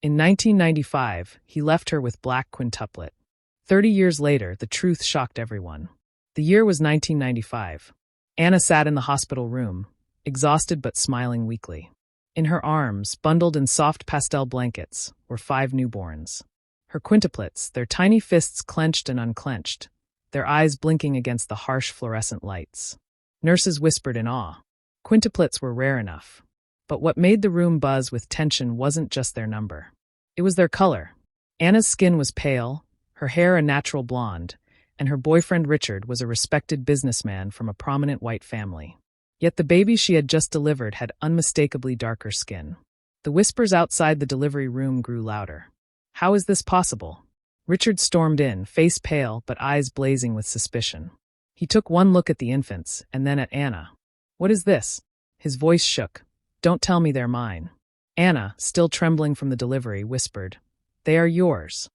In 1995, he left her with Black Quintuplet. 30 years later, the truth shocked everyone. The year was 1995. Anna sat in the hospital room, exhausted but smiling weakly. In her arms, bundled in soft pastel blankets, were 5 newborns. Her quintuplets, their tiny fists clenched and unclenched, their eyes blinking against the harsh fluorescent lights. Nurses whispered in awe. Quintuplets were rare enough. But what made the room buzz with tension wasn't just their number. It was their color. Anna's skin was pale, her hair a natural blonde, and her boyfriend Richard was a respected businessman from a prominent white family. Yet the baby she had just delivered had unmistakably darker skin. The whispers outside the delivery room grew louder. How is this possible? Richard stormed in, face pale but eyes blazing with suspicion. He took one look at the infants, and then at Anna. What is this? His voice shook. Don't tell me they're mine. Anna, still trembling from the delivery, whispered, They are yours.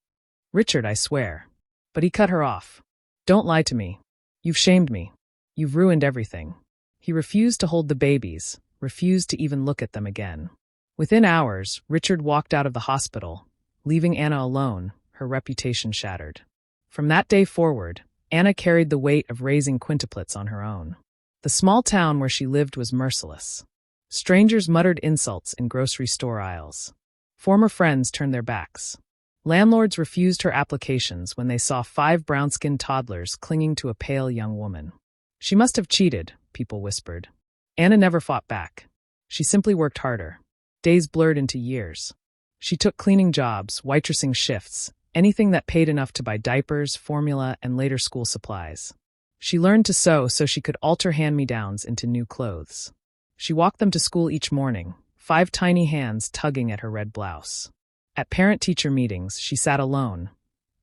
Richard, I swear. But he cut her off. Don't lie to me. You've shamed me. You've ruined everything. He refused to hold the babies, refused to even look at them again. Within hours, Richard walked out of the hospital, leaving Anna alone, her reputation shattered. From that day forward, Anna carried the weight of raising quintuplets on her own. The small town where she lived was merciless. Strangers muttered insults in grocery store aisles. Former friends turned their backs. Landlords refused her applications when they saw 5 brown-skinned toddlers clinging to a pale young woman. She must have cheated, people whispered. Anna never fought back. She simply worked harder. Days blurred into years. She took cleaning jobs, waitressing shifts, anything that paid enough to buy diapers, formula, and later school supplies. She learned to sew so she could alter hand-me-downs into new clothes. She walked them to school each morning, 5 tiny hands tugging at her red blouse. At parent-teacher meetings, she sat alone,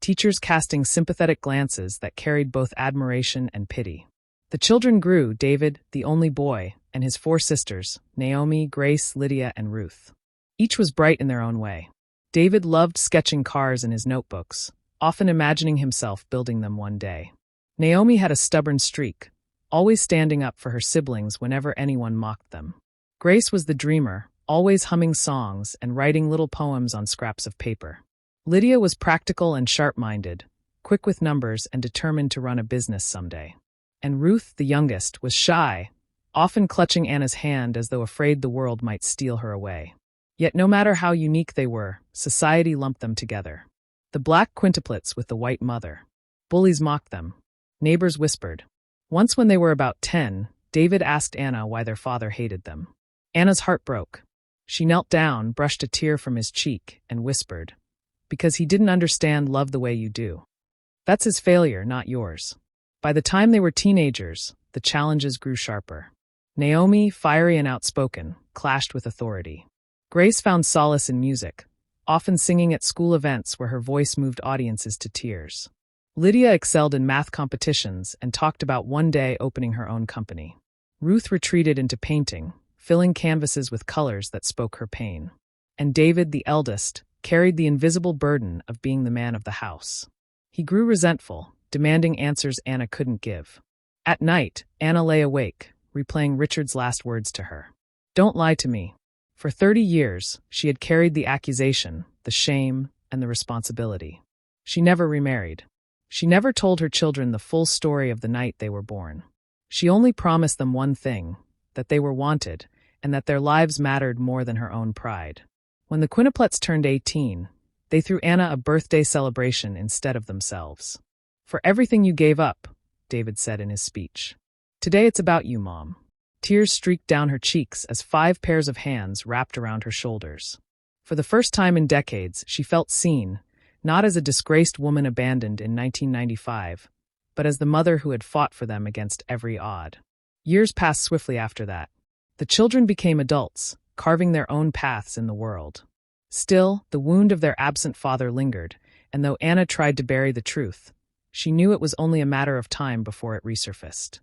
teachers casting sympathetic glances that carried both admiration and pity. The children grew, David, the only boy, and his 4 sisters, Naomi, Grace, Lydia, and Ruth. Each was bright in their own way. David loved sketching cars in his notebooks, often imagining himself building them one day. Naomi had a stubborn streak, always standing up for her siblings whenever anyone mocked them. Grace was the dreamer, always humming songs and writing little poems on scraps of paper. Lydia was practical and sharp-minded, quick with numbers and determined to run a business someday. And Ruth, the youngest, was shy, often clutching Anna's hand as though afraid the world might steal her away. Yet no matter how unique they were, society lumped them together. The black quintuplets with the white mother. Bullies mocked them. Neighbors whispered. Once when they were about 10, David asked Anna why their father hated them. Anna's heart broke. She knelt down, brushed a tear from his cheek, and whispered, Because he didn't understand love the way you do. That's his failure, not yours. By the time they were teenagers, the challenges grew sharper. Naomi, fiery and outspoken, clashed with authority. Grace found solace in music, often singing at school events where her voice moved audiences to tears. Lydia excelled in math competitions and talked about one day opening her own company. Ruth retreated into painting, filling canvases with colors that spoke her pain. And David, the eldest, carried the invisible burden of being the man of the house. He grew resentful, demanding answers Anna couldn't give. At night, Anna lay awake, replaying Richard's last words to her. Don't lie to me. For 30 years, she had carried the accusation, the shame, and the responsibility. She never remarried. She never told her children the full story of the night they were born. She only promised them one thing, that they were wanted, and that their lives mattered more than her own pride. When the quintuplets turned 18, they threw Anna a birthday celebration instead of themselves. For everything you gave up, David said in his speech. Today it's about you, Mom. Tears streaked down her cheeks as 5 pairs of hands wrapped around her shoulders. For the first time in decades, she felt seen, not as a disgraced woman abandoned in 1995, but as the mother who had fought for them against every odd. Years passed swiftly after that. The children became adults, carving their own paths in the world. Still, the wound of their absent father lingered, and though Anna tried to bury the truth, she knew it was only a matter of time before it resurfaced.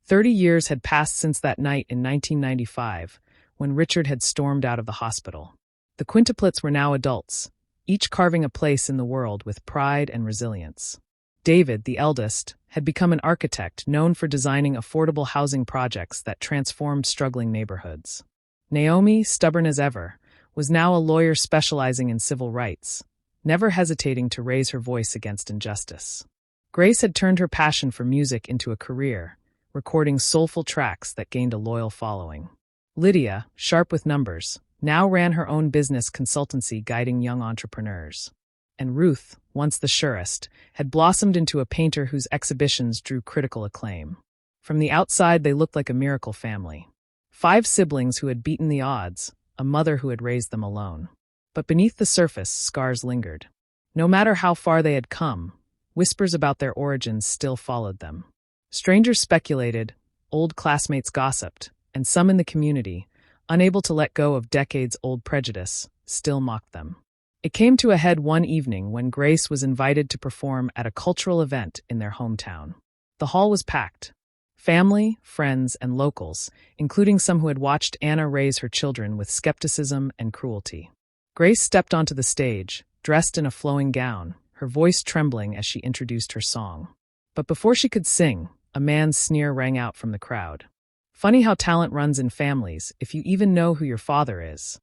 30 years had passed since that night in 1995, when Richard had stormed out of the hospital. The quintuplets were now adults, each carving a place in the world with pride and resilience. David, the eldest, had become an architect known for designing affordable housing projects that transformed struggling neighborhoods. Naomi, stubborn as ever, was now a lawyer specializing in civil rights, never hesitating to raise her voice against injustice. Grace had turned her passion for music into a career, recording soulful tracks that gained a loyal following. Lydia, sharp with numbers, now ran her own business consultancy guiding young entrepreneurs. And Ruth, once the surest, had blossomed into a painter whose exhibitions drew critical acclaim. From the outside, they looked like a miracle family. 5 siblings who had beaten the odds, a mother who had raised them alone. But beneath the surface, scars lingered. No matter how far they had come, whispers about their origins still followed them. Strangers speculated, old classmates gossiped, and some in the community, unable to let go of decades-old prejudice, still mocked them. It came to a head one evening when Grace was invited to perform at a cultural event in their hometown. The hall was packed. Family, friends, and locals, including some who had watched Anna raise her children with skepticism and cruelty. Grace stepped onto the stage, dressed in a flowing gown, her voice trembling as she introduced her song. But before she could sing, a man's sneer rang out from the crowd. Funny how talent runs in families, if you even know who your father is.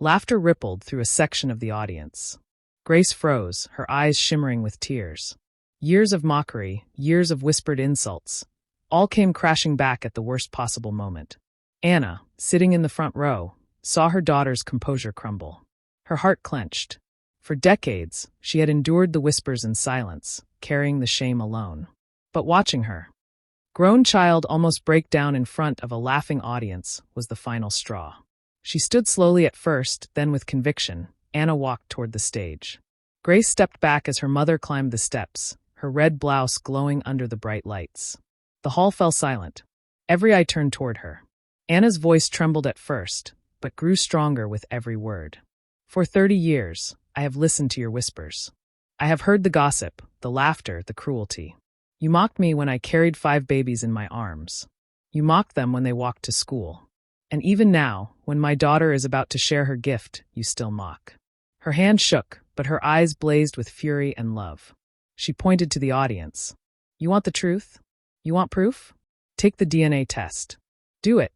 Laughter rippled through a section of the audience. Grace froze, her eyes shimmering with tears. Years of mockery, years of whispered insults, all came crashing back at the worst possible moment. Anna, sitting in the front row, saw her daughter's composure crumble. Her heart clenched. For decades, she had endured the whispers in silence, carrying the shame alone. But watching her grown child almost break down in front of a laughing audience was the final straw. She stood slowly at first, then with conviction, Anna walked toward the stage. Grace stepped back as her mother climbed the steps, her red blouse glowing under the bright lights. The hall fell silent. Every eye turned toward her. Anna's voice trembled at first, but grew stronger with every word. For 30 years, I have listened to your whispers. I have heard the gossip, the laughter, the cruelty. You mocked me when I carried 5 babies in my arms. You mocked them when they walked to school. And even now, when my daughter is about to share her gift, you still mock. Her hand shook, but her eyes blazed with fury and love. She pointed to the audience. You want the truth? You want proof? Take the DNA test. Do it,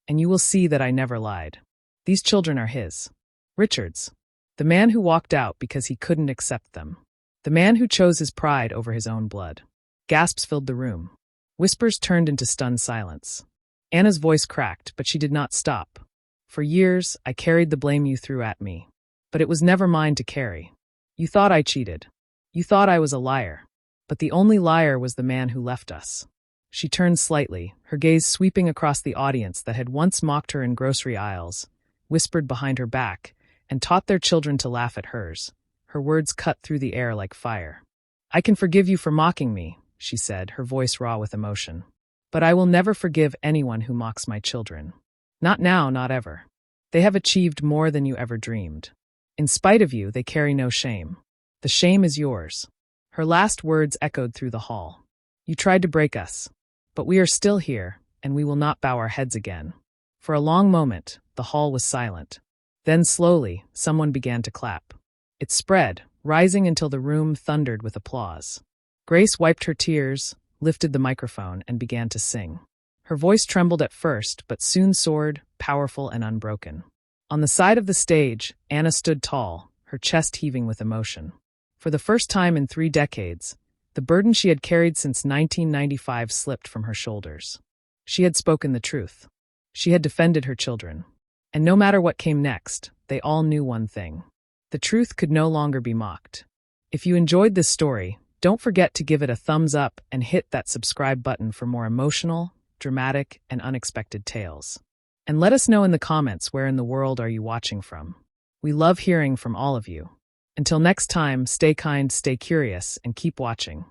and you will see that I never lied. These children are his. Richard's. The man who walked out because he couldn't accept them. The man who chose his pride over his own blood. Gasps filled the room. Whispers turned into stunned silence. Anna's voice cracked, but she did not stop. For years, I carried the blame you threw at me. But it was never mine to carry. You thought I cheated. You thought I was a liar. But the only liar was the man who left us. She turned slightly, her gaze sweeping across the audience that had once mocked her in grocery aisles, whispered behind her back, and taught their children to laugh at hers. Her words cut through the air like fire. I can forgive you for mocking me, she said, her voice raw with emotion. But I will never forgive anyone who mocks my children. Not now, not ever. They have achieved more than you ever dreamed. In spite of you, they carry no shame. The shame is yours. Her last words echoed through the hall. You tried to break us. But we are still here, and we will not bow our heads again. For a long moment, the hall was silent. Then slowly, someone began to clap. It spread, rising until the room thundered with applause. Grace wiped her tears, lifted the microphone, and began to sing. Her voice trembled at first, but soon soared, powerful and unbroken. On the side of the stage, Anna stood tall, her chest heaving with emotion. For the first time in 3 decades, the burden she had carried since 1995 slipped from her shoulders. She had spoken the truth. She had defended her children. And no matter what came next, they all knew one thing. The truth could no longer be mocked. If you enjoyed this story, don't forget to give it a thumbs up and hit that subscribe button for more emotional, dramatic, and unexpected tales. And let us know in the comments where in the world are you watching from. We love hearing from all of you. Until next time, stay kind, stay curious, and keep watching.